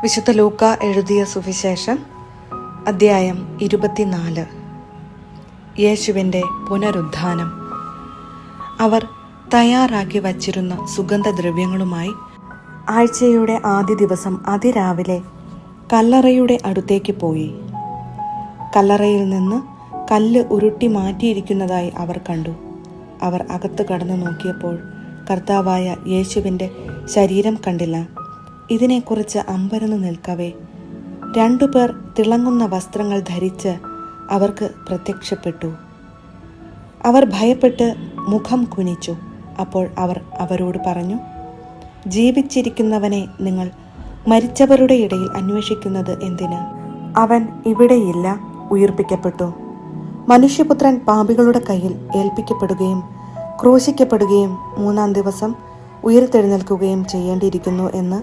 വിശുദ്ധ ലൂക്ക എഴുതിയ സുവിശേഷം അധ്യായം 24. യേശുവിൻ്റെ പുനരുത്ഥാനം. അവർ തയ്യാറാക്കി വച്ചിരുന്ന സുഗന്ധദ്രവ്യങ്ങളുമായി ആഴ്ചയുടെ ആദ്യ ദിവസം അതിരാവിലെ കല്ലറയുടെ അടുത്തേക്ക് പോയി. കല്ലറയിൽ നിന്ന് കല്ല് ഉരുട്ടി മാറ്റിയിരിക്കുന്നതായി അവർ കണ്ടു. അവർ അകത്ത് കടന്നു നോക്കിയപ്പോൾ കർത്താവായ യേശുവിൻ്റെ ശരീരം കണ്ടില്ല. ഇതിനെക്കുറിച്ച് അമ്പരന്ന് നിൽക്കവേ 2 പേർ തിളങ്ങുന്ന വസ്ത്രങ്ങൾ ധരിച്ച് അവർക്ക് പ്രത്യക്ഷപ്പെട്ടു. അവർ ഭയപ്പെട്ട് മുഖം കുനിച്ചു. അപ്പോൾ അവർ അവരോട് പറഞ്ഞു, ജീവിച്ചിരിക്കുന്നവനെ നിങ്ങൾ മരിച്ചവരുടെ ഇടയിൽ അന്വേഷിക്കുന്നത് എന്തിന്? അവൻ ഇവിടെയില്ല, ഉയിർപ്പിക്കപ്പെട്ടു. മനുഷ്യപുത്രൻ പാപികളുടെ കയ്യിൽ ഏൽപ്പിക്കപ്പെടുകയും ക്രൂശിക്കപ്പെടുകയും 3-ാം ദിവസം ഉയർത്തെഴുന്നേൽക്കുകയും ചെയ്യേണ്ടിയിരിക്കുന്നു എന്ന്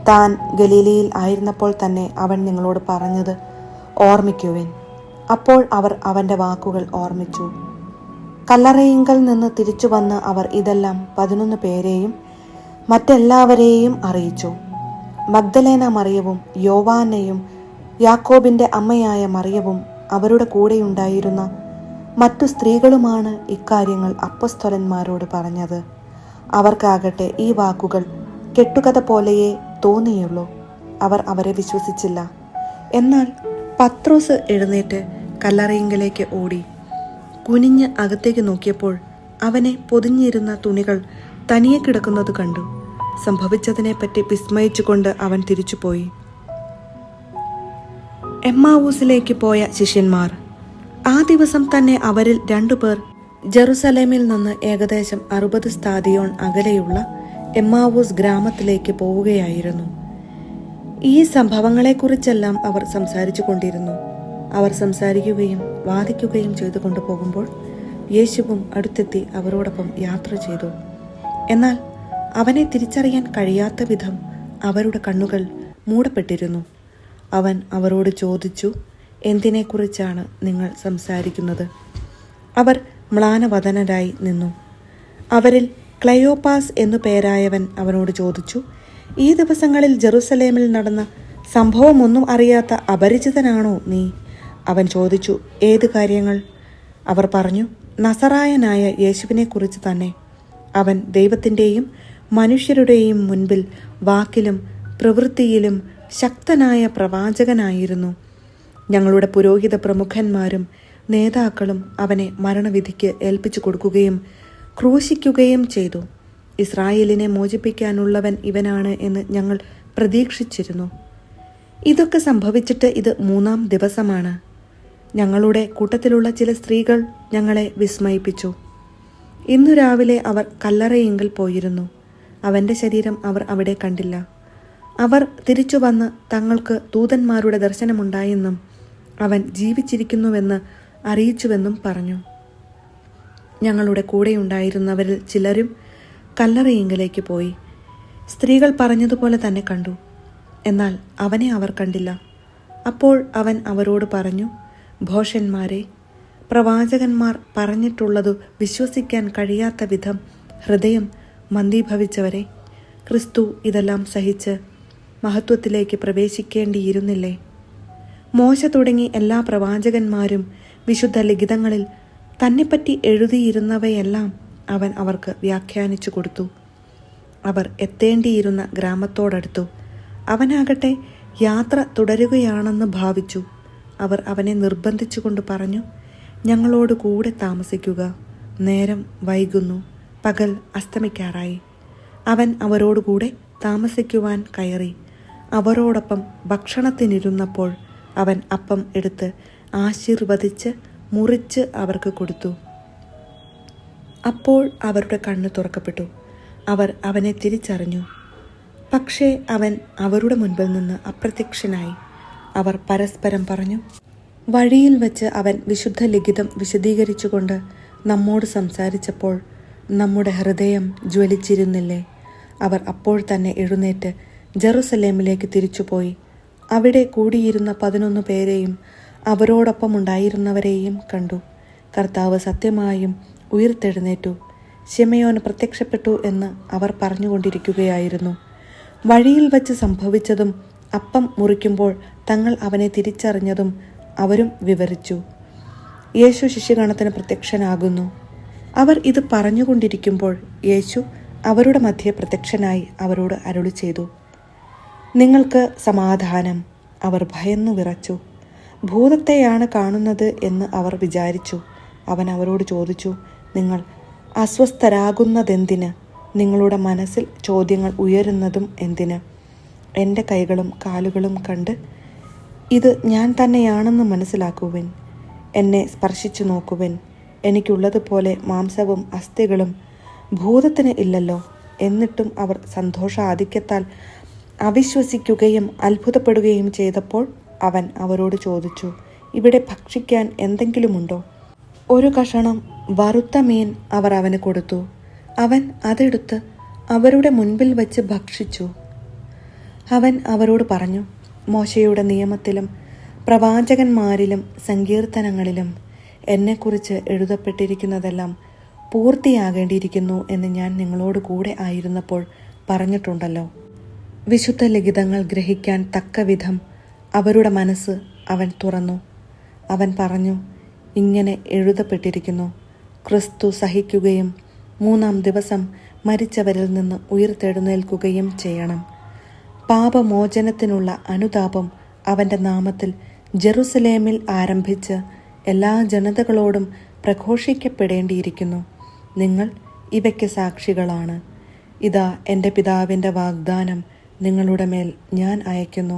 താൻ ഗലീലയിൽ ആയിരുന്നപ്പോൾ തന്നെ അവൻ നിങ്ങളോട് പറഞ്ഞത് ഓർമ്മിക്കുവിൻ. അപ്പോൾ അവർ അവൻ്റെ വാക്കുകൾ ഓർമ്മിച്ചു. കല്ലറയിങ്കൽ നിന്ന് തിരിച്ചു വന്ന് അവർ ഇതെല്ലാം 11 പേരെയും മറ്റെല്ലാവരെയും അറിയിച്ചു. മഗ്ദലേന മറിയവും യോവാനയും യാക്കോബിൻ്റെ അമ്മയായ മറിയവും അവരുടെ കൂടെയുണ്ടായിരുന്ന മറ്റു സ്ത്രീകളുമാണ് ഇക്കാര്യങ്ങൾ അപ്പൊസ്തലന്മാരോട് പറഞ്ഞത്. അവർക്കാകട്ടെ ഈ വാക്കുകൾ കെട്ടുകഥ പോലെയേ തോന്നിയുള്ളൂ. അവർ അവരെ വിശ്വസിച്ചില്ല. എന്നാൽ പത്രോസ് എഴുന്നേറ്റ് കല്ലറയിങ്കലേക്ക് ഓടി. കുനിഞ്ഞ് അകത്തേക്ക് നോക്കിയപ്പോൾ അവനെ പൊതിഞ്ഞിരുന്ന തുണികൾ തനിയെ കിടക്കുന്നത് കണ്ടു. സംഭവിച്ചതിനെപ്പറ്റി വിസ്മയിച്ചുകൊണ്ട് അവൻ തിരിച്ചുപോയി. എമ്മാവൂസിലേക്ക് പോയ ശിഷ്യന്മാർ. ആ ദിവസം തന്നെ അവരിൽ 2 പേർ ജെറുസലേമിൽ നിന്ന് ഏകദേശം 60 സ്താദിയോൺ അകലെയുള്ള എമ്മാവൂസ് ഗ്രാമത്തിലേക്ക് പോവുകയായിരുന്നു. ഈ സംഭവങ്ങളെക്കുറിച്ചെല്ലാം അവർ സംസാരിച്ചു കൊണ്ടിരുന്നു. അവർ സംസാരിക്കുകയും വാദിക്കുകയും ചെയ്തുകൊണ്ട് പോകുമ്പോൾ യേശുവും അടുത്തെത്തി അവരോടൊപ്പം യാത്ര ചെയ്തു. എന്നാൽ അവനെ തിരിച്ചറിയാൻ കഴിയാത്ത വിധം അവരുടെ കണ്ണുകൾ മൂടപ്പെട്ടിരുന്നു. അവൻ അവരോട് ചോദിച്ചു, എന്തിനെക്കുറിച്ചാണ് നിങ്ങൾ സംസാരിക്കുന്നത്? അവർ മ്ലാനവദനരായി നിന്നു. അവരിൽ ക്ലയോപ്പാസ് എന്നു പേരായവൻ അവനോട് ചോദിച്ചു, ഈ ദിവസങ്ങളിൽ ജെറുസലേമിൽ നടന്ന സംഭവമൊന്നും അറിയാത്ത അപരിചിതനാണോ നീ? അവൻ ചോദിച്ചു, ഏത് കാര്യങ്ങൾ? അവർ പറഞ്ഞു, നസറായനായ യേശുവിനെക്കുറിച്ച് തന്നെ. അവൻ ദൈവത്തിൻ്റെയും മനുഷ്യരുടെയും മുൻപിൽ വാക്കിലും പ്രവൃത്തിയിലും ശക്തനായ പ്രവാചകനായിരുന്നു. ഞങ്ങളുടെ പുരോഹിത പ്രമുഖന്മാരും നേതാക്കളും അവനെ മരണവിധിക്ക് ഏൽപ്പിച്ചു കൊടുക്കുകയും ക്രൂശിക്കുകയും ചെയ്തു. ഇസ്രായേലിനെ മോചിപ്പിക്കാനുള്ളവൻ ഇവനാണ് എന്ന് ഞങ്ങൾ പ്രതീക്ഷിച്ചിരുന്നു. ഇതൊക്കെ സംഭവിച്ചിട്ട് ഇത് 3-ാം ദിവസമാണ്. ഞങ്ങളുടെ കൂട്ടത്തിലുള്ള ചില സ്ത്രീകൾ ഞങ്ങളെ വിസ്മയിപ്പിച്ചു. ഇന്നു രാവിലെ അവർ കല്ലറയിങ്കൽ പോയിരുന്നു. അവൻ്റെ ശരീരം അവർ അവിടെ കണ്ടില്ല. അവർ തിരിച്ചു വന്ന് തങ്ങൾക്ക് ദൂതന്മാരുടെ ദർശനമുണ്ടായെന്നും അവൻ ജീവിച്ചിരിക്കുന്നുവെന്ന് അറിയിച്ചുവെന്നും പറഞ്ഞു. ഞങ്ങളുടെ കൂടെയുണ്ടായിരുന്നവരിൽ ചിലരും കല്ലറയിങ്കലേക്ക് പോയി. സ്ത്രീകൾ പറഞ്ഞതുപോലെ തന്നെ കണ്ടു. എന്നാൽ അവനെ അവർ കണ്ടില്ല. അപ്പോൾ അവൻ അവരോട് പറഞ്ഞു, ഭോഷന്മാരെ, പ്രവാചകന്മാർ പറഞ്ഞിട്ടുള്ളതു വിശ്വസിക്കാൻ കഴിയാത്ത വിധം ഹൃദയം മന്ദീഭവിച്ചവരെ, ക്രിസ്തു ഇതെല്ലാം സഹിച്ച് മഹത്വത്തിലേക്ക് പ്രവേശിക്കേണ്ടിയിരുന്നില്ലേ? മോശ തുടങ്ങി എല്ലാ പ്രവാചകന്മാരും വിശുദ്ധ ലിഖിതങ്ങളിൽ തന്നെപ്പറ്റി എഴുതിയിരുന്നവയെല്ലാം അവൻ അവർക്ക് വ്യാഖ്യാനിച്ചു കൊടുത്തു. അവർ എത്തേണ്ടിയിരുന്ന ഗ്രാമത്തോടടുത്തു. അവനാകട്ടെ യാത്ര തുടരുകയാണെന്ന് ഭാവിച്ചു. അവർ അവനെ നിർബന്ധിച്ചുകൊണ്ട് പറഞ്ഞു, ഞങ്ങളോട് കൂടെ താമസിക്കുക, നേരം വൈകുന്നു, പകൽ അസ്തമിക്കാറായി. അവൻ അവരോടുകൂടെ താമസിക്കുവാൻ കയറി. അവരോടൊപ്പം ഭക്ഷണത്തിനിരുന്നപ്പോൾ അവൻ അപ്പം എടുത്ത് ആശീർവദിച്ച് മുറിച്ച് അവർക്ക് കൊടുത്തു. അപ്പോൾ അവരുടെ കണ്ണ് തുറക്കപ്പെട്ടു. അവർ അവനെ തിരിച്ചറിഞ്ഞു. പക്ഷേ അവൻ അവരുടെ മുൻപിൽ നിന്ന് അപ്രത്യക്ഷനായി. അവർ പരസ്പരം പറഞ്ഞു, വഴിയിൽ വച്ച് അവൻ വിശുദ്ധ ലിഖിതം വിശദീകരിച്ചുകൊണ്ട് നമ്മോട് സംസാരിച്ചപ്പോൾ നമ്മുടെ ഹൃദയം ജ്വലിച്ചിരുന്നില്ലേ? അവർ അപ്പോൾ തന്നെ എഴുന്നേറ്റ് ജെറുസലേമിലേക്ക് തിരിച്ചുപോയി. അവിടെ കൂടിയിരുന്ന 11 പേരെയും അവരോടൊപ്പം ഉണ്ടായിരുന്നവരെയും കണ്ടു. കർത്താവ് സത്യമായും ഉയിർത്തെഴുന്നേറ്റു, ശിമയോന് പ്രത്യക്ഷപ്പെട്ടു എന്ന് അവർ പറഞ്ഞുകൊണ്ടിരിക്കുകയായിരുന്നു. വഴിയിൽ വച്ച് സംഭവിച്ചതും അപ്പം മുറിക്കുമ്പോൾ തങ്ങൾ അവനെ തിരിച്ചറിഞ്ഞതും അവരും വിവരിച്ചു. യേശു ശിഷ്യഗണത്തിന് പ്രത്യക്ഷനാകുന്നു. അവർ ഇത് പറഞ്ഞുകൊണ്ടിരിക്കുമ്പോൾ യേശു അവരുടെ മധ്യേ പ്രത്യക്ഷനായി അവരോട് അരുളി ചെയ്തു, നിങ്ങൾക്ക് സമാധാനം. അവർ ഭയന്നു വിറച്ചു. ഭൂതത്തെയാണ് കാണുന്നത് എന്ന് അവർ വിചാരിച്ചു. അവൻ അവരോട് ചോദിച്ചു, നിങ്ങൾ അസ്വസ്ഥരാകുന്നതെന്തിന്? നിങ്ങളുടെ മനസ്സിൽ ചോദ്യങ്ങൾ ഉയരുന്നതും എന്തിന്? എൻ്റെ കൈകളും കാലുകളും കണ്ട് ഇത് ഞാൻ തന്നെയാണെന്ന് മനസ്സിലാക്കുവിൻ. എന്നെ സ്പർശിച്ചു നോക്കുവിൻ. എനിക്കുള്ളതുപോലെ മാംസവും അസ്ഥികളും ഭൂതത്തിന് ഇല്ലല്ലോ. എന്നിട്ടും അവർ സന്തോഷാധിക്യത്താൽ അവിശ്വസിക്കുകയും അത്ഭുതപ്പെടുകയും ചെയ്തപ്പോൾ അവൻ അവരോട് ചോദിച്ചു, ഇവിടെ ഭക്ഷിക്കാൻ എന്തെങ്കിലുമുണ്ടോ? ഒരു കഷണം വറുത്ത മീൻ അവർ അവന് കൊടുത്തു. അവൻ അതെടുത്ത് അവരുടെ മുൻപിൽ വച്ച് ഭക്ഷിച്ചു. അവൻ അവരോട് പറഞ്ഞു, മോശയുടെ നിയമത്തിലും പ്രവാചകന്മാരിലും സങ്കീർത്തനങ്ങളിലും എന്നെക്കുറിച്ച് എഴുതപ്പെട്ടിരിക്കുന്നതെല്ലാം പൂർത്തിയാകേണ്ടിയിരിക്കുന്നു എന്ന് ഞാൻ നിങ്ങളോട് കൂടെ ആയിരുന്നപ്പോൾ പറഞ്ഞിട്ടുണ്ടല്ലോ. വിശുദ്ധ ലിഖിതങ്ങൾ ഗ്രഹിക്കാൻ തക്കവിധം അവരുടെ മനസ്സ് അവൻ തുറന്നു. അവൻ പറഞ്ഞു, ഇങ്ങനെ എഴുതപ്പെട്ടിരിക്കുന്നു, ക്രിസ്തു സഹിക്കുകയും 3-ാം ദിവസം മരിച്ചവരിൽ നിന്ന് ഉയിർത്തെഴുന്നേൽക്കുകയും ചെയ്യണം. പാപമോചനത്തിനുള്ള അനുതാപം അവൻ്റെ നാമത്തിൽ ജെറുസലേമിൽ ആരംഭിച്ച് എല്ലാ ജനതകളോടും പ്രഘോഷിക്കപ്പെടേണ്ടിയിരിക്കുന്നു. നിങ്ങൾ ഇവയ്ക്ക് സാക്ഷികളാണ്. ഇതാ എൻ്റെ പിതാവിൻ്റെ വാഗ്ദാനം നിങ്ങളുടെ മേൽ ഞാൻ അയക്കുന്നു.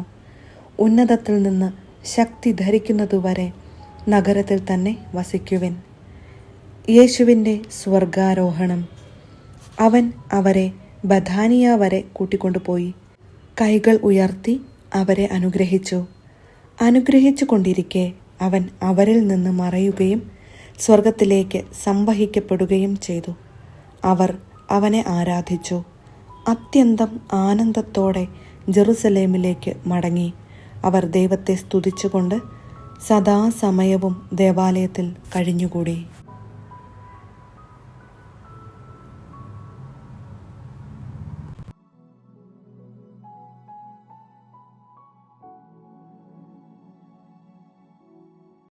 ഉന്നതത്തിൽ നിന്ന് ശക്തി ധരിക്കുന്നതുവരെ നഗരത്തിൽ തന്നെ വസിക്കുവിൻ. യേശുവിൻ്റെ സ്വർഗാരോഹണം. അവൻ അവരെ ബഥാനിയ വരെ കൂട്ടിക്കൊണ്ടുപോയി കൈകൾ ഉയർത്തി അവരെ അനുഗ്രഹിച്ചു. അനുഗ്രഹിച്ചു കൊണ്ടിരിക്കെ അവൻ അവരിൽ നിന്ന് മറയുകയും സ്വർഗത്തിലേക്ക് സംവഹിക്കപ്പെടുകയും ചെയ്തു. അവർ അവനെ ആരാധിച്ചു. അത്യന്തം ആനന്ദത്തോടെ ജെറുസലേമിലേക്ക് മടങ്ങി. അവർ ദൈവത്തെ സ്തുതിച്ചുകൊണ്ട് സദാസമയവും ദേവാലയത്തിൽ കഴിഞ്ഞുകൂടി.